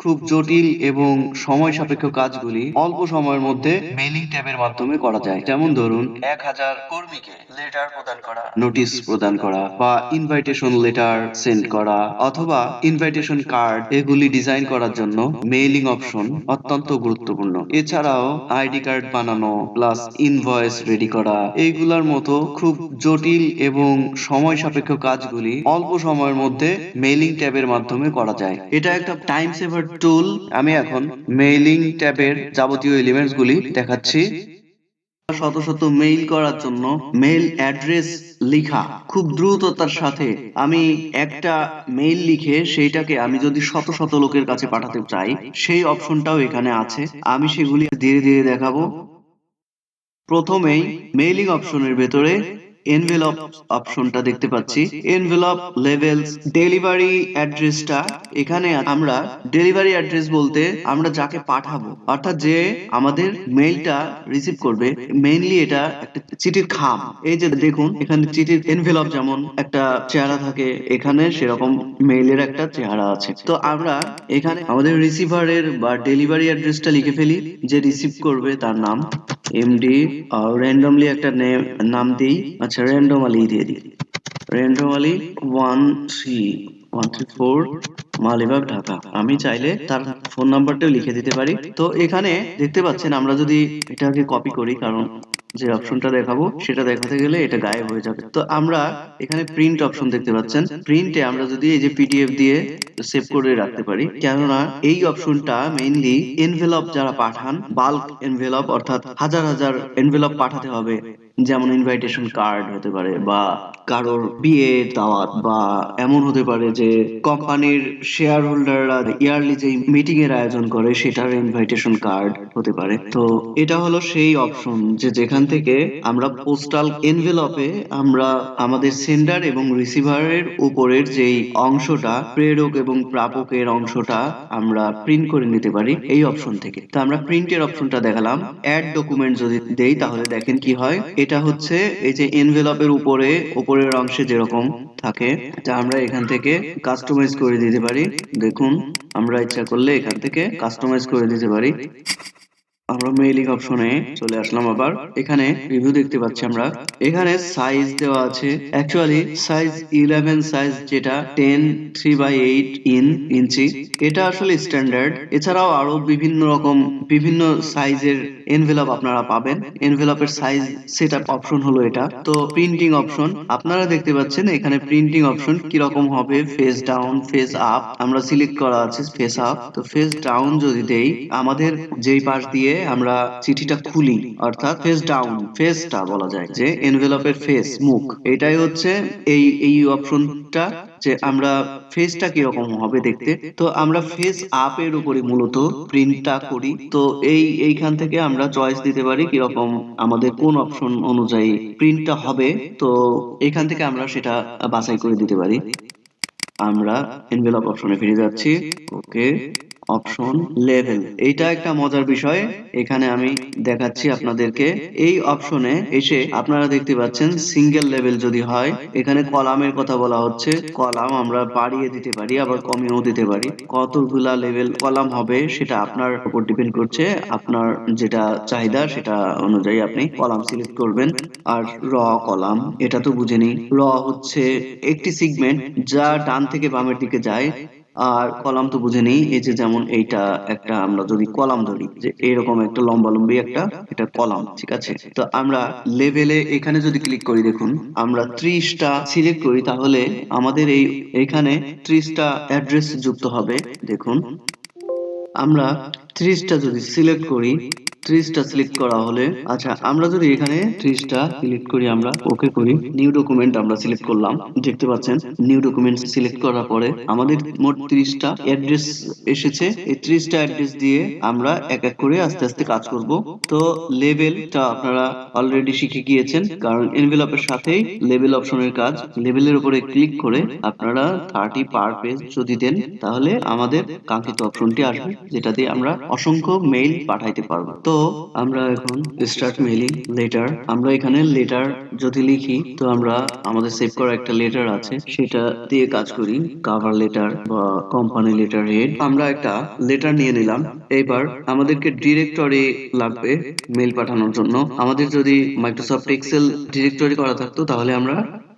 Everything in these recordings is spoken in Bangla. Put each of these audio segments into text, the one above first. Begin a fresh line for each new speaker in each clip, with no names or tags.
খুব জটিল এবং সময় সাপেক্ষ কাজগুলি অল্প সময়ের মধ্যে মেইলিং ট্যাবের মাধ্যমে করা যায়। যেমন ধরুন 1000 কর্মীকে লেটার প্রদান করা, নোটিশ প্রদান করা বা ইনভাইটেশন লেটার সেন্ড করা অথবা ইনভাইটেশন কার্ড এগুলি ডিজাইন করার জন্য মেইলিং অপশন অত্যন্ত গুরুত্বপূর্ণ। এছাড়াও আইডি কার্ড বানানো প্লাস ইনভয়েস রেডি করা এইগুলার মতো খুব জটিল এবং সময় সাপেক্ষ কাজগুলি অল্প সময়ের মধ্যে মেইলিং ট্যাবের মাধ্যমে করা যায়। এটা একটা টাইম সেভার টুল। আমি এখন মেইলিং ট্যাবের যাবতীয় এলিমেন্টস গুলি দেখাচ্ছি। শত শত মেইল করার জন্য মেইল অ্যাড্রেস লিখা খুব দ্রুততার সাথে আমি একটা মেইল লিখে সেইটাকে আমি যদি শত শত লোকের কাছে পাঠাতে চাই সেই অপশনটাও এখানে আছে। আমি সেগুলি ধীরে ধীরে দেখাবো। প্রথমেই মেইলিং অপশনের ভেতরে এনভেলপ অপশনটা দেখতে পাচ্ছি। এনভেলপ লেভেলস ডেলিভারি অ্যাড্রেসটা এখানে আমরা ডেলিভারি অ্যাড্রেস বলতে আমরা যাকে পাঠাবো অর্থাৎ যে আমাদের মেইলটা রিসিভ করবে, মেইনলি এটা একটা চিঠির খাম। এই যে দেখুন এখানে চিঠির এনভেলপ যেমন একটা চেহারা থাকে, এখানে সেরকম মেইলের একটা চেহারা আছে। তো আমরা এখানে আমাদের রিসিভারের বা ডেলিভারি অ্যাড্রেসটা লিখে ফেলি, যে রিসিভ করবে তার নাম এমডি, র্যান্ডমলি একটা নাম দিই। আচ্ছা র্যান্ডমলি দিয়ে দিই, র্যান্ডমলি 13134 মালিবাগ ঢাকা। আমি চাইলে তার ফোন নাম্বারটাও লিখে দিতে পারি। তো এখানে দেখতে পাচ্ছেন আমরা যদি এটাকে কপি করি, কারণ যে অপশনটা দেখাবো সেটা দেখাতে গেলে এটা গায়েব হয়ে যাবে। তো আমরা এখানে প্রিন্ট অপশন দেখতে পাচ্ছেন, প্রিন্টে আমরা যদি এই যে পিডিএফ দিয়ে সেভ করে রাখতে পারি, কেননা এই অপশনটা মেইনলি এনভেলপ যারা পাঠান, বাল্ক এনভেলপ অর্থাৎ হাজার হাজার এনভেলপ পাঠাতে হবে, যেমন ইনভাইটেশন কার্ড হতে পারে বা কারোর বিয়ে দাওয়াত, বা এমন হতে পারে যে কোম্পানির শেয়ার হোল্ডাররা ইয়ারলি যে মিটিং এর আয়োজন করে সেটার ইনভাইটেশন কার্ড হতে পারে। তো এটা হলো সেই অপশন যে যেখান থেকে আমরা পোস্টাল এনভেলপে আমরা আমাদের সেন্ডার এবং রিসিভারের উপরের যেই অংশটা প্রেরক এবং প্রাপকের অংশটা আমরা প্রিন্ট করে নিতে পারি এই অপশন থেকে। তো আমরা প্রিন্টের অপশনটা দেখালাম। অ্যাড ডকুমেন্ট যদি দেই তাহলে দেখেন কি হয়। এটা হচ্ছে এই যে এনভেলপের উপরের অংশে যেরকম থাকে, তা আমরা এখান থেকে কাস্টমাইজ করে দিতে পারি। দেখুন আমরা ইচ্ছা করলে এখান থেকে কাস্টমাইজ করে দিতে পারি। আমরা মেইলিং অপশনে চলে আসলাম। আবার এখানে রিভিউ দেখতে পাচ্ছি আমরা, এখানে সাইজ দেওয়া আছে। অ্যাকচুয়ালি সাইজ 11 সাইজ, যেটা 10 3/8 ইঞ্চি, এটা আসলে স্ট্যান্ডার্ড। এছাড়াও আরো বিভিন্ন রকম বিভিন্ন সাইজের এনভেলপ আপনারা পাবেন। এনভেলপের সাইজ সেটআপ অপশন হলো এটা। তো প্রিন্টিং অপশন আপনারা দেখতে পাচ্ছেন, এখানে প্রিন্টিং অপশন কি রকম হবে, ফেস ডাউন ফেস আপ আমরা সিলেক্ট করা আছে ফেস আপ। তো ফেস ডাউন যদি দেই, আমাদের যেই পাশ দিয়ে আমরা চিঠিটা খুলি অর্থাৎ ফেস ডাউন, ফেসটা বলা যায় যে এনভেলপের ফেস মুখ, এটাই হচ্ছে এই অপশনটা, যে আমরা ফেসটা কিরকম হবে দেখতে। তো আমরা ফেস আপ এর উপরে মূলত প্রিন্টটা করি। তো এইখান থেকে আমরা চয়েস দিতে পারি কিরকম আমাদের কোন অপশন অনুযায়ী প্রিন্টটা হবে। তো এখান থেকে আমরা সেটা বাছাই করে দিতে পারি। আমরা এনভেলপ অপশনে ফিরে যাচ্ছি। ওকে, অপশন লেভেল, এইটা একটা মজার বিষয়। এখানে আমি দেখাচ্ছি আপনাদেরকে। এই অপশনে এসে আপনারা দেখতে পাচ্ছেন সিঙ্গেল লেভেল যদি হয়, এখানে কলামের কথা বলা হচ্ছে। কলাম আমরা বাড়িয়ে দিতে পারি আবার কমিয়েও দিতে পারি। কতগুলা লেভেল কলাম হবে সেটা আপনার উপর ডিপেন্ড করছে, আপনার যেটা চাহিদা সেটা অনুযায়ী আপনি কলাম সিলেক্ট করবেন। আর র কলাম, এটা তো বুঝে নিই, র হচ্ছে একটি সেগমেন্ট যা ডান থেকে বামের দিকে যায়। আর কলাম তো বুঝে নেই, এই যে যেমন এইটা একটা আমরা যদি কলাম ধরি, যে এরকম একটা লম্বালম্বি একটা এটা কলাম, ঠিক আছে। তো আমরা লেভেলে এখানে যদি ক্লিক করি, দেখুন আমরা 30টা সিলেক্ট করি, তাহলে আমাদের এইখানে 30টা অ্যাড্রেস যুক্ত হবে। দেখুন আমরা 30টা যদি সিলেক্ট করি, 30টা সিলেক্ট করা হলে, আচ্ছা আমরা যদি এখানে 30টা সিলেক্ট করি, আমরা ওকে করি, নিউ ডকুমেন্ট আমরা সিলেক্ট করলাম। দেখতে পাচ্ছেন নিউ ডকুমেন্ট সিলেক্ট করার পরে আমাদের মোট 30টা অ্যাড্রেস এসেছে। এই 30টা অ্যাড্রেস দিয়ে আমরা এক এক করে আস্তে আস্তে কাজ করব। তো লেভেলটা আপনারা অলরেডি শিখে গিয়েছেন, কারণ এনভেলপের সাথেই লেভেল অপশনের কাজ। লেভেলের উপরে ক্লিক করে আপনারা 30 পার পেজ যদি দেন, তাহলে আমাদের কাঙ্ক্ষিত অপশনটি আসবে, যেটা দিয়ে আমরা অসংখ্য মেইল পাঠাইতে পারবো। তো তো আমরা এখন স্টার্ট মেইলিং লেটার, আমরা এখানে লেটার যদি লিখি তো আমরা আমাদের সেভ করা একটা লেটার আছে সেটা দিয়ে কাজ করি, কভার লেটার বা কোম্পানি লেটার হেড। আমরা একটা লেটার নিয়ে নিলাম। এবার আমাদেরকে ডিরেক্টরি লাগবে মেইল পাঠানোর জন্য। আমাদের যদি মাইক্রোসফট এক্সেল ডিরেক্টরি করা থাকতো তাহলে আমরা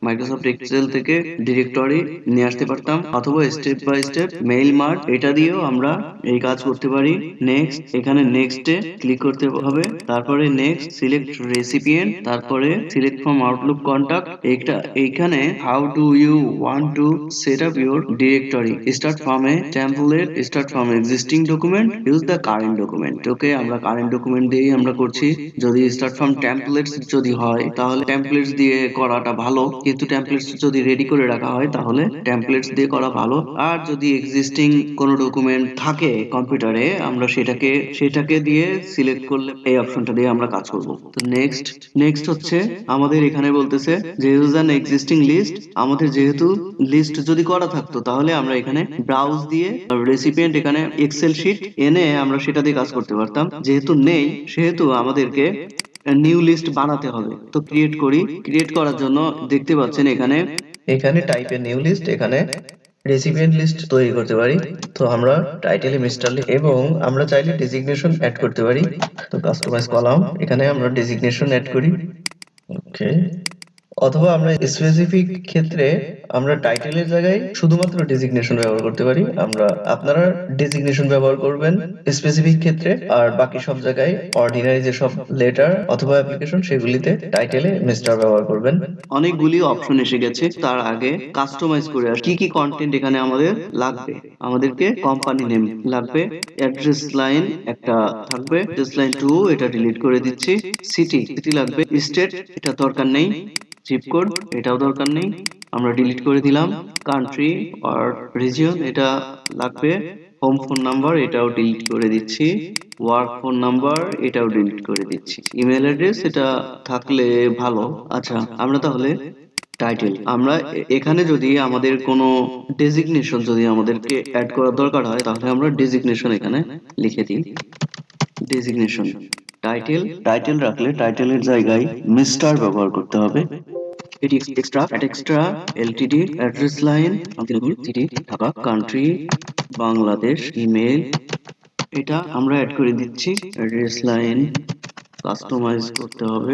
মাইক্রোসফট এক্সেল থেকে ডিরেক্টরি নিয়ে আসতে পারতাম, অথবা step by step mail merge এটা দিয়েও আমরা এই কাজ করতে পারি। নেক্সট, এখানে নেক্সটে ক্লিক করতে হবে, তারপরে নেক্সট সিলেক্ট রেসিপিয়েন্ট, তারপরে সিলেক্ট ফ্রম আউটলুক কন্টাক্ট। এইখানে how do you want to set up your directory, start from a template, start from existing document, use the current document. Okay, আমরা কারেন্ট ডকুমেন্ট দিয়েই আমরা করছি। যদি স্টার্ট ফ্রম টেমপ্লেটস যদি হয় তাহলে টেমপ্লেটস দিয়ে করাটা ভালো, কিন্তু টেমপ্লেটস যদি রেডি করে রাখা হয় তাহলে টেমপ্লেটস দিয়ে করা ভালো। আর যদি এক্সিস্টিং কোনো ডকুমেন্ট থাকে কম্পিউটারে, আমরা সেটাকে দিয়ে সিলেক্ট করলে এই অপশনটা দিয়ে আমরা কাজ করব। তো নেক্সট হচ্ছে আমাদের এখানে বলতেছে যে ইউজ অ্যান এক্সিস্টিং লিস্ট। আমাদের যেহেতু লিস্ট যদি করা থাকতো তাহলে আমরা এখানে ব্রাউজ দিয়ে রেসিপিয়েন্ট, এখানে এক্সেল শিট এনে আমরা সেটা দিয়ে কাজ করতে পারতাম। যেহেতু নেই সেহেতু আমাদেরকে নিউ লিস্ট বানাতে হবে। তো ক্রিয়েট করার জন্য দেখতে পাচ্ছেন এখানে টাইপে নিউ লিস্ট, এখানে রেসিপিয়েন্ট লিস্ট তৈরি করতে পারি। তো আমরা টাইটেলে মিস্টার এবং আমরা চাইলে ডেজিগনেশন অ্যাড করতে পারি। তো কাস্টমাইজ কলাম, এখানে আমরা ডেজিগনেশন অ্যাড করি। ওকে, অথবা আমরা স্পেসিফিক ক্ষেত্রে আমরা টাইটেলের জায়গায় শুধুমাত্র ডেজিগনেশন ব্যবহার করতে পারি। আপনারা ডেজিগনেশন ব্যবহার করবেন স্পেসিফিক ক্ষেত্রে, আর বাকি সব জায়গায় অর্ডিনারি যে সব লেটার অথবা অ্যাপ্লিকেশন সেগুলিতে টাইটেলে মিস্টার ব্যবহার করবেন। অনেকগুলি অপশন এসে গেছে, তার আগে কাস্টমাইজ করে কি কি কন্টেন্ট এখানে আমাদের লাগবে। আমাদেরকে কোম্পানি নেম লাগবে, অ্যাড্রেস লাইন একটা থাকবে, অ্যাড্রেস লাইন 2 এটা ডিলিট করে দিচ্ছি। সিটি লাগবে, স্টেট এটা দরকার নেই, জিপ কোড এটাও দরকার নেই, আমরা ডিলিট করে দিলাম। কান্ট্রি আর রিজিয়ন এটা লাগবে, হোম ফোন নাম্বার এটাও ডিলিট করে দিচ্ছি, ওয়ার্ক ফোন নাম্বার এটাও ডিলিট করে দিচ্ছি, ইমেল অ্যাড্রেস এটা থাকলে ভালো। আচ্ছা, আমরা তাহলে টাইটেল, আমরা এখানে যদি আমাদের কোনো ডেজিগনেশন যদি আমাদেরকে অ্যাড করার দরকার হয় তাহলে আমরা ডেজিগনেশন এখানে লিখে দিই। ডেজিগনেশন টাইটেল রাখলে টাইটেলের জায়গায় মিস্টার ব্যবহার করতে হবে। এটি extra Ltd, address line city Dhaka, country Bangladesh, email এটা আমরা অ্যাড করে দিচ্ছি। অ্যাড্রেস লাইন কাস্টমাইজ করতে হবে,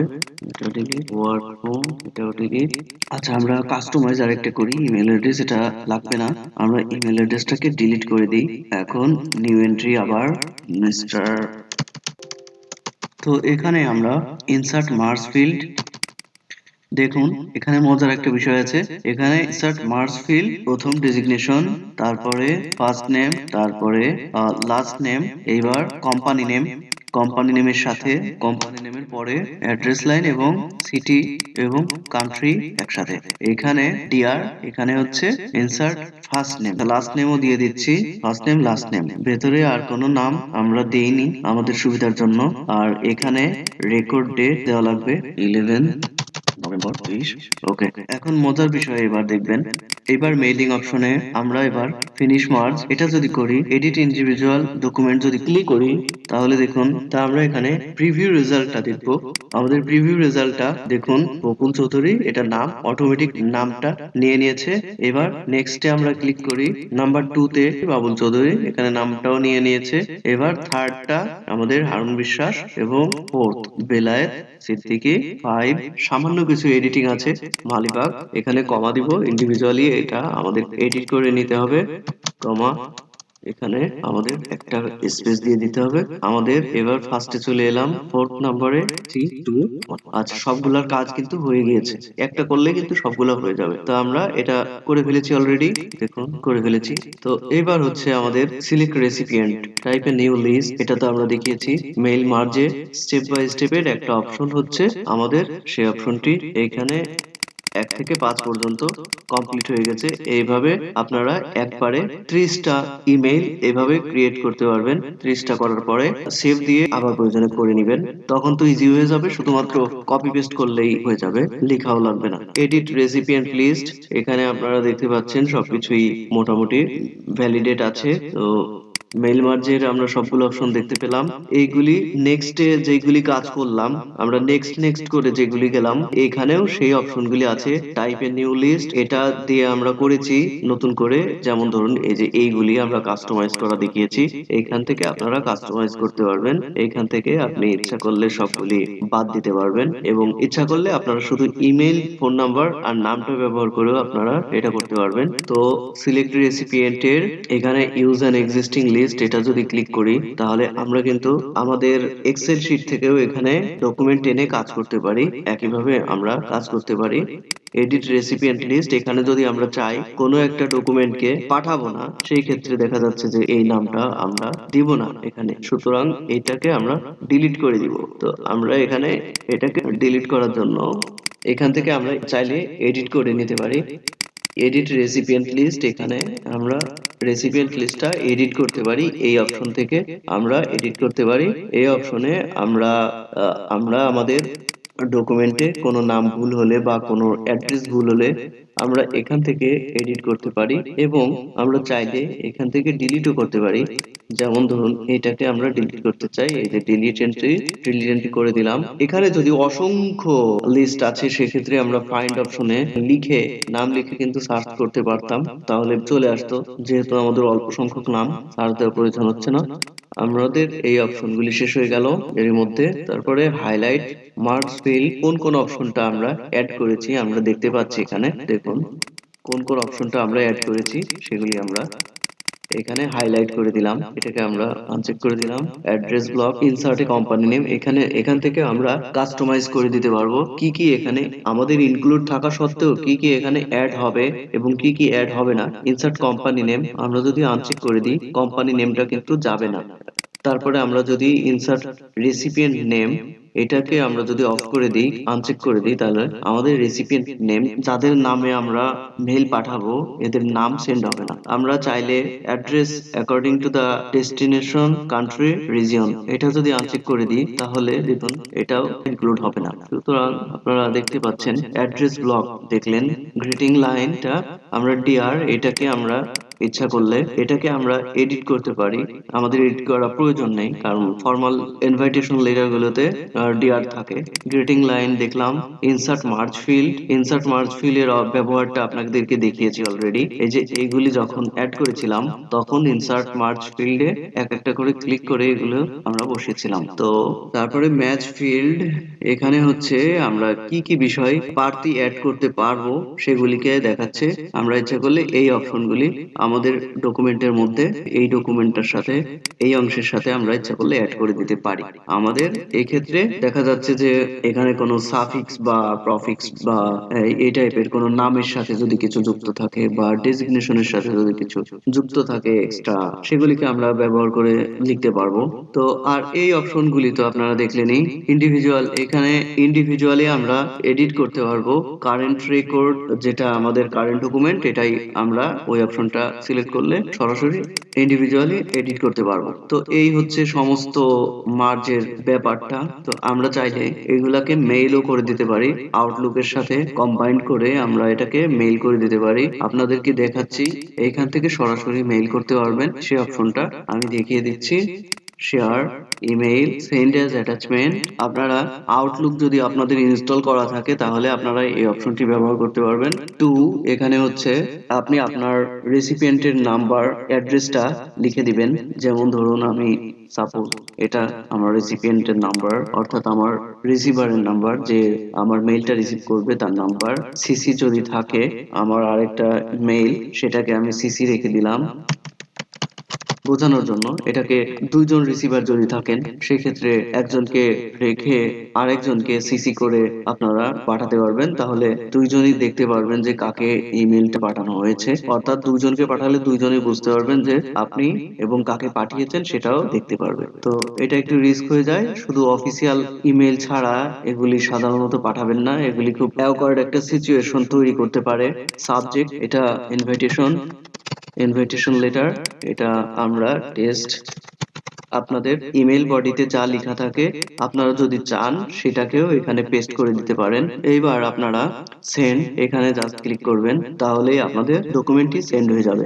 এটা ডিলিট, ওয়ার্ক ফোন এটাও ডিলিট। আচ্ছা, আমরা কাস্টমাইজ আরেকটা করি, ইমেল অ্যাড্রেস এটা লাগবে না, আমরা ইমেল অ্যাড্রেসটাকে ডিলিট করে দিই। এখন নিউ এন্ট্রি, আবার মিস্টার। তো এখানে আমরা ইনসার্ট মার্জ ফিল্ড, দেখুন এখানে মজার একটা বিষয় আছে। এখানে ইনসার্ট মার্জ ফিল্ড, প্রথম ডেজিগনেশন, তারপরে ফার্স্ট নেম, তারপরে লাস্ট নেম, এইবার কোম্পানি নেমের সাথে কোম্পানি নেমের পরে অ্যাড্রেস লাইন এবং সিটি এবং কান্ট্রি একসাথে। এখানে ডিআর, এখানে হচ্ছে ইনসার্ট ফার্স্ট নেম, লাস্ট নেমও দিয়ে দিচ্ছি, ফার্স্ট নেম লাস্ট নেম। ভেতরে আর কোনো নাম আমরা দেইনি আমাদের সুবিধার জন্য। আর এখানে রেকর্ড ডেট দেওয়া লাগবে 11 নভেম্বর 20। ওকে, এখন মজার বিষয় এবার দেখবেন। এবার মেইলিং অপশনে আমরা এবার ফিনিশ মার্জ এটা যদি করি, এডিট ইন্ডিভিজুয়াল ডকুমেন্ট যদি ক্লিক করি তাহলে দেখুন, তা আমরা এখানে প্রিভিউ রেজাল্টটা দেখবো। আমাদের প্রিভিউ রেজাল্টটা দেখুন, বকুল চৌধুরী এটা নাম, অটোমেটিক নামটা নিয়ে নিয়েছে। এবার নেক্সটে আমরা ক্লিক করি, নাম্বার 2 তে বাবুল চৌধুরী, এখানে নামটাও নিয়ে নিয়েছে। এবার থার্ডটা আমাদের হারুন বিশ্বাস এবং ফোর্থ বেলায়েত সিদ্দিকী। 5 সামান্য কিছু এডিটিং আছে, মালিবাগ এখানে কমা দিব, ইন্ডিভিজুয়ালি এটা আমাদের এডিট করে নিতে হবে, কমা এখানে আমাদের একটা স্পেস দিয়ে দিতে হবে। আমাদের এবার ফার্স্টে চলে এলাম, ফোর্থ নম্বরে 3 2 1। আচ্ছা, সবগুলোর কাজ কিন্তু হয়ে গিয়েছে, একটা করলে কিন্তু সবগুলো হয়ে যাবে। তো আমরা এটা করে ফেলেছি অলরেডি, দেখুন করে ফেলেছি। তো এবার হচ্ছে আমাদের select recipient, type a new list, এটা তো আমরা দেখিয়েছি। মেইল মার্জে স্টেপ বাই স্টেপের একটা অপশন হচ্ছে আমাদের, সেই অপশনটি এইখানে 1 থেকে 5 পর্যন্ত কমপ্লিট হয়ে গেছে। এইভাবে আপনারা একবারে 30টা ইমেইল এভাবে ক্রিয়েট করতে পারবেন। 30টা করার পরে সেভ দিয়ে আবার প্রয়োজনে করে নেবেন, তখন তো ইজি হয়ে যাবে, শুধুমাত্র কপি পেস্ট করলেই হয়ে যাবে, লেখাও লাগবে না। এডিট রেসিপিয়েন্ট লিস্ট, এখানে আপনারা দেখতে পাচ্ছেন সবকিছুই মোটামুটি ভ্যালিডেট আছে। তো মেইল মার্জের আমরা সবগুলো অপশন দেখতে পেলাম। এইগুলি নেক্সটে যেগুলি কাজ করলাম, আমরা নেক্সট নেক্সট করে যেগুলি গেলাম, এখানেও সেই অপশনগুলি আছে। টাইপ এ নিউ লিস্ট, এটা দিয়ে আমরা করেছি নতুন করে। যেমন ধরুন এই যে এইগুলি আমরা কাস্টমাইজ করা দেখিয়েছি, এইখান থেকে আপনারা কাস্টমাইজ করতে পারবেন। এইখান থেকে আপনি ইচ্ছা করলে সবগুলি বাদ দিতে পারবেন, এবং ইচ্ছা করলে আপনারা শুধু ইমেল, ফোন নাম্বার আর নামটা ব্যবহার করেও আপনারা এটা করতে পারবেন। তো সিলেক্ট রেসিপিয়েন্টের এখানে ইউজ অ্যান এক্সিস্টিং লিস্ট, এটা যদি ক্লিক করি তাহলে আমরা কিন্তু আমাদের এক্সেল শিট থেকেও এখানে ডকুমেন্ট এনে কাজ করতে পারি। একইভাবে আমরা কাজ করতে পারি। এডিট রেসিপিয়েন্ট লিস্ট, এখানে যদি আমরা চাই কোনো একটা ডকুমেন্টকে পাঠাবো না, সেই ক্ষেত্রে দেখা যাচ্ছে যে এই নামটা আমরা দিব না এখানে, সুতরাং এইটাকে আমরা ডিলিট করে দিব। তো আমরা এখানে এটাকে ডিলিট করার জন্য এখান থেকে আমরা চাইলে এডিট করে নিতে পারি। এডিট রেসিপিয়েন্ট লিস্ট, এখানে আমরা রেসিপিয়েন্ট লিস্টটা এডিট করতে পারি। এই অপশন থেকে আমরা এডিট করতে পারি। এই অপশনে আমরা আমাদের ডকুমেন্টে কোনো নাম ভুল হলে বা কোনো অ্যাড্রেস ভুল হলে আমরা এখান থেকে এডিট করতে পারি, এবং আমরা চাইলে এখান থেকে ডিলিটও করতে পারি। যেমন ধরুন এটাকে আমরা ডিলিট করতে চাই, এই যে ডিলিট এন্ট্রি করে দিলাম। এখানে যদি অসংখ্য লিস্ট আছে সেক্ষেত্রে আমরা ফাইন্ড অপশনে নাম লিখে কিন্তু সার্চ করতে পারতাম, তাহলে চলে আসতো। যেহেতু আমাদের অল্প সংখ্যক নাম, সার্চ দেওয়ার প্রয়োজন হচ্ছে না। আমাদের এই অপশনগুলি শেষ হয়ে গেল এর মধ্যে। তারপরে হাইলাইট, মার্কস, ফিল, কোন কোন অপশনটা আমরা অ্যাড করেছি আমরা দেখতে পাচ্ছি। এখানে দেখুন কোন কোন অপশনটা আমরা অ্যাড করেছি সেগুলি আমরা এখানে হাইলাইট করে দিলাম। এটাকে আমরা আনচেক করে দিলাম। Address block, insert a company name, এখান থেকে আমরা কাস্টমাইজ করে দিতে পারবো কি কি এখানে আমাদের ইনক্লুড থাকা সত্ত্বেও কি কি এখানে অ্যাড হবে এবং কি কি অ্যাড হবে না। ইনসার্ট কোম্পানি নেম আমরা যদি আনচেক করে দিই, কোম্পানি নেমটা কিন্তু যাবে না। তারপরে আমরা যদি ইনসার্ট রেসিপিয়েন্ট নেম, এটাকে আমরা যদি অফ করে দিই, আনচেক করে দিই, তাহলে আমাদের রেসিপিয়েন্ট নেম, যাদের নামে আমরা মেইল পাঠাবো, এদের নাম সেন্ড হবে না। আমরা চাইলে address according to the destination country region, এটা যদি আনচেক করে দিই তাহলে দেখুন এটাও ইনক্লুড হবে না। সুতরাং আপনারা দেখতে পাচ্ছেন অ্যাড্রেস ব্লক দেখলেন। গ্রিটিং লাইনটা আমরা ডিআর, এটাকে আমরা ইচ্ছা করলে এটাকে আমরা এডিট করতে পারি। আমাদের এডিট করার প্রয়োজন নেই, কারণ ফর্মাল ইনভাইটেশন লেটার গুলোতে ডিআর থাকে। গ্রিটিং লাইন দেখলাম। ইনসার্ট মার্জ ফিল এর ব্যবহারটা আপনাদেরকে দেখিয়েছি অলরেডি। এই যে এইগুলি যখন অ্যাড করেছিলাম তখন ইনসার্ট মার্জ ফিল্ডে এক একটা করে ক্লিক করে এগুলো আমরা বসিয়েছিলাম। তো তারপরে ম্যাচ ফিল্ড, এখানে হচ্ছে আমরা কি কি বিষয় প্রার্থী অ্যাড করতে পারবো সেগুলিকে দেখাচ্ছে। আমরা ইচ্ছা করলে এই অপশনগুলি আমাদের ডকুমেন্টের মধ্যে এই ডকুমেন্টটার সাথে এই অংশের সাথে আমরা ইচ্ছা করলে অ্যাড করে দিতে পারি। আমাদের এই ক্ষেত্রে দেখা যাচ্ছে যে এখানে কোনো সাফিক্স বা প্রফিক্স বা এই টাইপের কোনো নামের সাথে যদি কিছু যুক্ত থাকে বা ডেজিগনেশনের সাথে যদি কিছু যুক্ত থাকে এক্সট্রা, সেগুলিকে আমরা ব্যবহার করে লিখতে পারবো। তো আর এই অপশনগুলি তো আপনারা দেখলেনই। ইন্ডিভিজুয়াল, এখানে ইন্ডিভিজুয়ালি আমরা এডিট করতে পারবো। কারেন্ট রেকর্ড, যেটা আমাদের কারেন্ট ডকুমেন্ট, এটাই আমরা ওই অপশনটা সিলেক্ট করলে সরাসরি ইন্ডিভিজুয়ালি এডিট করতে পারবো। তো এই হচ্ছে সমস্ত মার্জের ব্যাপারটা। তো আমরা চাইলে এগুলাকে মেইলও করে দিতে পারি, আউটলুকের সাথে কম্বাইন্ড করে আমরা এটাকে মেইল করে দিতে পারি। আপনাদেরকে দেখাচ্ছি, এইখান থেকে সরাসরি মেইল করতে পারবেন। সেই অপশনটা আমি দেখিয়ে দিচ্ছি। Share email, send as attachment. আপনারা আউটলুক যদি আপনাদের ইনস্টল করা থাকে তাহলে আপনারা এই অপশনটি ব্যবহার করতে পারবেন। টু, এখানে হচ্ছে আপনি আপনার রেসিপিয়েন্টের নাম্বার, অ্যাড্রেসটা লিখে দিবেন। যেমন ধরুন আমি সাপোজ এটা আমার রেসিপিয়েন্টের নাম্বার, অর্থাৎ আমার রিসিভারের নাম্বার, যে আমার মেইলটা রিসিভ করবে তার নাম্বার। সিসি যদি থাকে আমার আরেকটা মেইল, সেটাকে আমি সিসি রেখে দিলাম বোঝানোর জন্য। এটাকে দুইজন রিসিভার যদি থাকেন সেক্ষেত্রে একজনকে রেখে আরেকজনকে সিসি করে আপনারা পাঠাতে পারবেন, তাহলে দুইজনই দেখতে পারবেন যে কাকে ইমেলটা পাঠানো হয়েছে। অর্থাৎ দুইজনকে পাঠালে দুইজনই বুঝতে পারবেন যে আপনি এবং কাকে পাঠিয়েছেন সেটাও দেখতে পারবেন। তো এটা একটু রিস্ক হয়ে যায়, শুধু অফিসিয়াল ইমেল ছাড়া এগুলি সাধারণত পাঠাবেন না, এগুলি খুব অ্যাওয়ার্ড একটা সিচুয়েশন তৈরি করতে পারে। সাবজেক্ট, এটা ইনভাইটেশন লেটার, এটা আমরা টেস্ট। আপনাদের ইমেল বডিতে যা লেখা থাকে আপনারা যদি চান সেটাকেও এখানে পেস্ট করে দিতে পারেন। এইবার আপনারা সেন্ড, এখানে জাস্ট ক্লিক করবেন, তাহলেই আপনাদের ডকুমেন্টটি সেন্ড হয়ে যাবে।